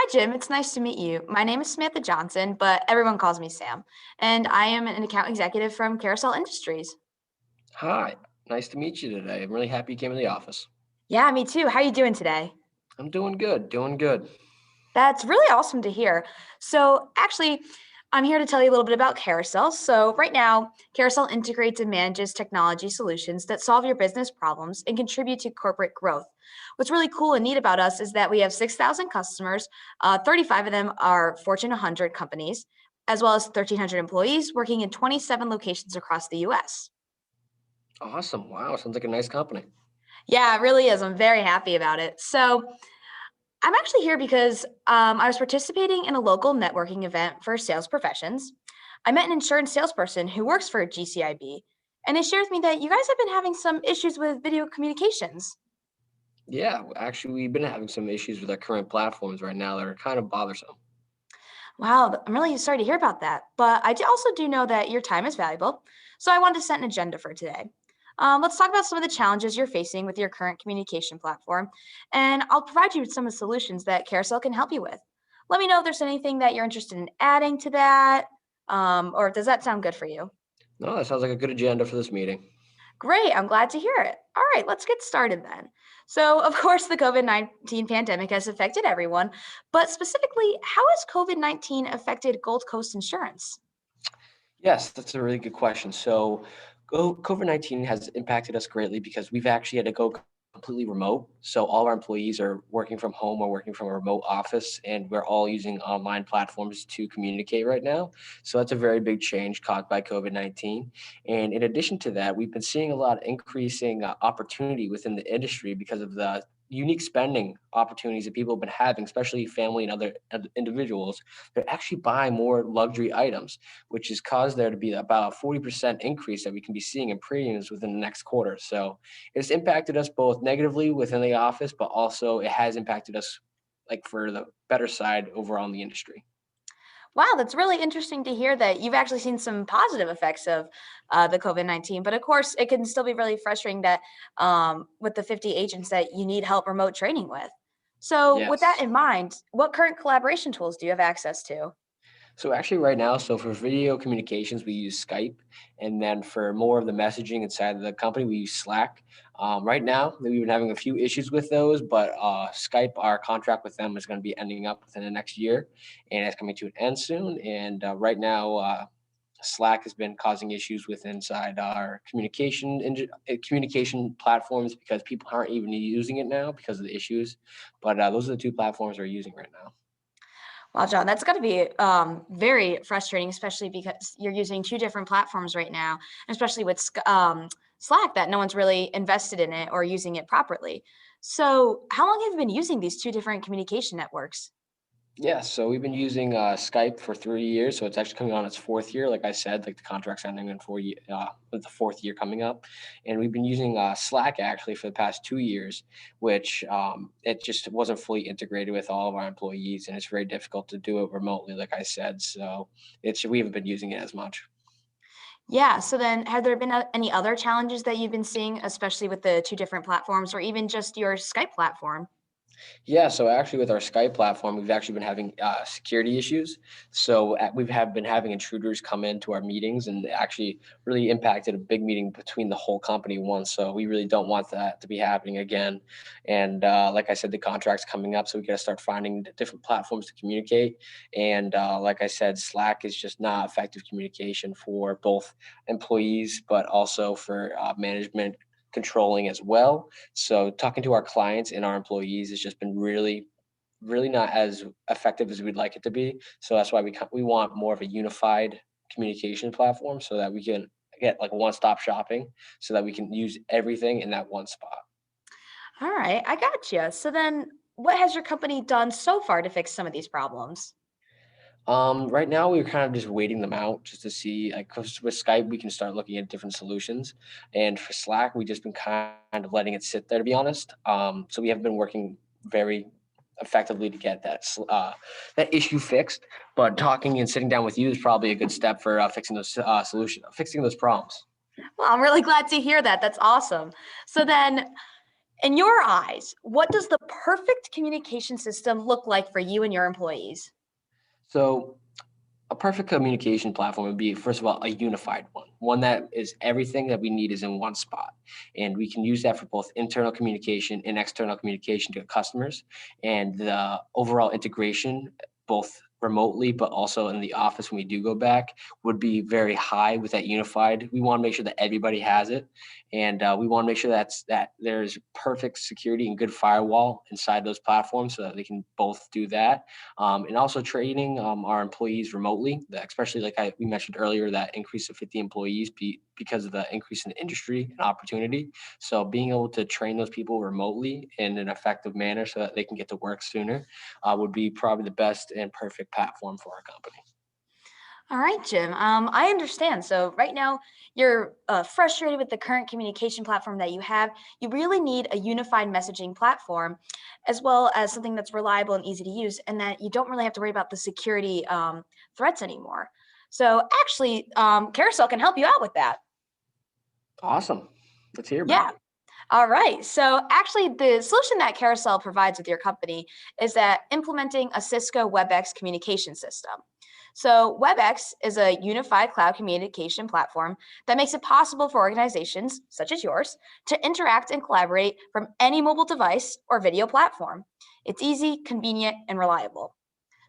Hi, Jim. It's nice to meet you. My name is Samantha Johnson, but everyone calls me Sam. And I am an account executive from Carousel Industries. Hi, nice to meet you today. I'm really happy you came to the office. Yeah, me too. How are you doing today? I'm doing good, doing good. That's really awesome to hear. Actually, I'm here to tell you a little bit about Carousel. So, right now, Carousel integrates and manages technology solutions that solve your business problems and contribute to corporate growth. What's really cool and neat about us is that we have 6,000 customers, 35 of them are Fortune 100 companies, as well as 1,300 employees working in 27 locations across the US. Awesome. Wow, sounds like a nice company. Yeah, it really is. I'm very happy about it. I'm actually here because I was participating in a local networking event for sales professions. I met an insurance salesperson who works for GCIB, and they shared with me that you guys have been having some issues with video communications. Yeah, actually, we've been having some issues with our current platforms right now that are kind of bothersome. Wow, I'm really sorry to hear about that. But also do know that your time is valuable, so I wanted to set an agenda for today. Let's talk about some of the challenges you're facing with your current communication platform, and I'll provide you with some of the solutions that Carousel can help you with. Let me know if there's anything that you're interested in adding to that, or does that sound good for you? No, that sounds like a good agenda for this meeting. Great, I'm glad to hear it. All right, let's get started then. Of course, the COVID-19 pandemic has affected everyone, but specifically, how has COVID-19 affected Gold Coast Insurance? Yes, that's a really good question. COVID-19 has impacted us greatly because we've actually had to go completely remote. So, all our employees are working from home or working from a remote office, and we're all using online platforms to communicate right now. So, that's a very big change caused by COVID-19. And in addition to that, we've been seeing a lot of increasing opportunity within the industry because of the unique spending opportunities that people have been having, especially family and other individuals. They're actually buying more luxury items, which has caused there to be about a 40% increase that we can be seeing in premiums within the next quarter. So it's impacted us both negatively within the office, but also it has impacted us like for the better side overall in the industry. Wow, that's really interesting to hear that you've actually seen some positive effects of the COVID-19. But of course, it can still be really frustrating that with the 50 agents that you need help remote training with. So, with that Yes. in mind, what current collaboration tools do you have access to? So actually right now, so for video communications, we use Skype. And then for more of the messaging inside of the company, we use Slack. Right now, we've been having a few issues with those, but Skype, our contract with them is going to be ending up within the next year, and it's coming to an end soon. And right now, Slack has been causing issues with inside our communication platforms because people aren't even using it now because of the issues. But those are the two platforms we're using right now. Well, John, that's got to be very frustrating, especially because you're using two different platforms right now, especially with Slack, that no one's really invested in it or using it properly. So, how long have you been using these two different communication networks? Yeah, so we've been using Skype for 3 years, so it's actually coming on its fourth year. Like I said, like the contract's ending in with the fourth year coming up, and we've been using Slack actually for the past 2 years, which it just wasn't fully integrated with all of our employees, and it's very difficult to do it remotely. Like I said, so it's we haven't been using it as much. Yeah. So then, have there been any other challenges that you've been seeing, especially with the two different platforms, or even just your Skype platform? Yeah, so actually with our Skype platform, we've actually been having security issues. We've have been having intruders come into our meetings and actually really impacted a big meeting between the whole company once. So we really don't want that to be happening again. And like I said, the contract's coming up, so we got to start finding different platforms to communicate. And like I said, Slack is just not effective communication for both employees, but also for management controlling as well. So talking to our clients and our employees has just been really not as effective as we'd like it to be. So that's why we want more of a unified communication platform so that we can get like one-stop shopping so that we can use everything in that one spot. All right, I got you. So then, what has your company done so far to fix some of these problems? Right now we're kind of just waiting them out just to see, like, 'cause with Skype we can start looking at different solutions, and for Slack we just been kind of letting it sit there to be honest. So we have been working very effectively to get that issue fixed. But talking and sitting down with you is probably a good step for fixing those problems. Well, I'm really glad to hear that. That's awesome. So then, In your eyes, what does the perfect communication system look like for you and your employees? So a perfect communication platform would be, first of all, a unified one that is everything that we need is in one spot. And we can use that for both internal communication and external communication to customers. And the overall integration, both remotely, but also in the office when we do go back, would be very high with that unified. We want to make sure that everybody has it. And we want to make sure that there's perfect security and good firewall inside those platforms so that they can both do that, and also training our employees remotely, especially we mentioned earlier, that increase of 50 employees because of the increase in the industry and opportunity. So being able to train those people remotely in an effective manner so that they can get to work sooner would be probably the best and perfect platform for our company. All right, Jim. I understand. So right now you're frustrated with the current communication platform that you have. You really need a unified messaging platform, as well as something that's reliable and easy to use, and that you don't really have to worry about the security threats anymore. So actually, Carousel can help you out with that. Awesome. Let's hear about Yeah. it. All right. So actually, the solution that Carousel provides with your company is that implementing a Cisco WebEx communication system. So WebEx is a unified cloud communication platform that makes it possible for organizations such as yours to interact and collaborate from any mobile device or video platform. It's easy, convenient, and reliable.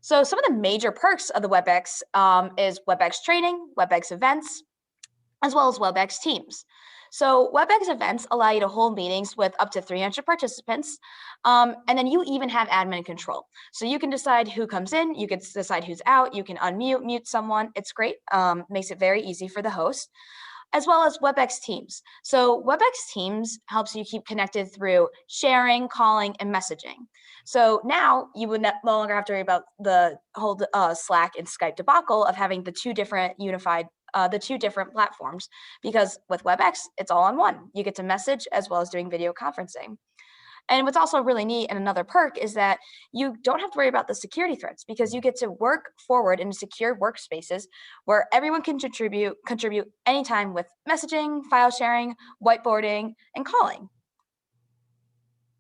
So some of the major perks of the WebEx is WebEx training, WebEx events, as well as WebEx Teams. So WebEx events allow you to hold meetings with up to 300 participants, and then you even have admin control. So you can decide who comes in, you can decide who's out, you can unmute, mute someone. It's great. Makes it very easy for the host, as well as WebEx Teams. So WebEx Teams helps you keep connected through sharing, calling, and messaging. So now you would no longer have to worry about the whole Slack and Skype debacle of having the two different platforms, because with WebEx, it's all on one. You get to message as well as doing video conferencing. And what's also really neat and another perk is that you don't have to worry about the security threats because you get to work forward in secure workspaces where everyone can contribute anytime with messaging, file sharing, whiteboarding, and calling.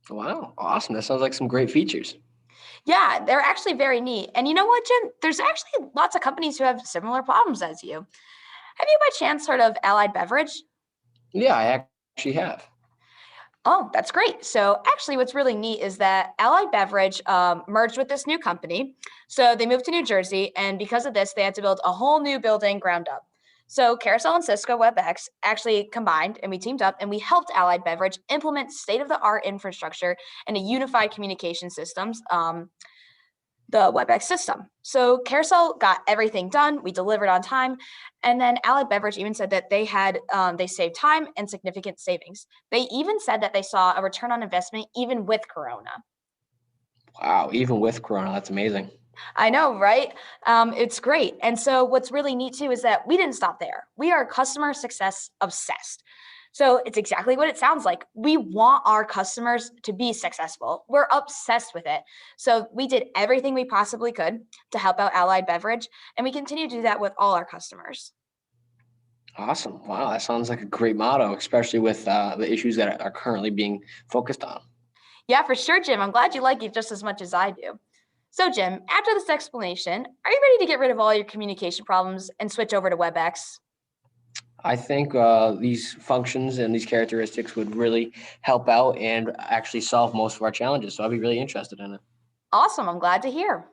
Wow. Awesome. That sounds like some great features. Yeah, they're actually very neat. And you know what, Jim? There's actually lots of companies who have similar problems as you. Have you by chance heard of Allied Beverage? Yeah, I actually have. Oh, that's great. So actually, what's really neat is that Allied Beverage merged with this new company. So they moved to New Jersey, and because of this, they had to build a whole new building ground up. So Carousel and Cisco WebEx actually combined, and we teamed up, and we helped Allied Beverage implement state-of-the-art infrastructure and a unified communication systems. The WebEx system. So Carousel got everything done. We delivered on time, and then Allied Beverage even said that they saved time and significant savings. They even said that they saw a return on investment even with Corona. Wow. Even with Corona, that's amazing. I know, right? It's great. And so what's really neat too is that we didn't stop there. We are customer success obsessed. So it's exactly what it sounds like. We want our customers to be successful. We're obsessed with it. So we did everything we possibly could to help out Allied Beverage, and we continue to do that with all our customers. Awesome. Wow. That sounds like a great motto, especially with the issues that are currently being focused on. Yeah, for sure, Jim. I'm glad you like it just as much as I do. So, Jim, after this explanation, are you ready to get rid of all your communication problems and switch over to WebEx? I think these functions and these characteristics would really help out and actually solve most of our challenges. So I'd be really interested in it. Awesome. I'm glad to hear.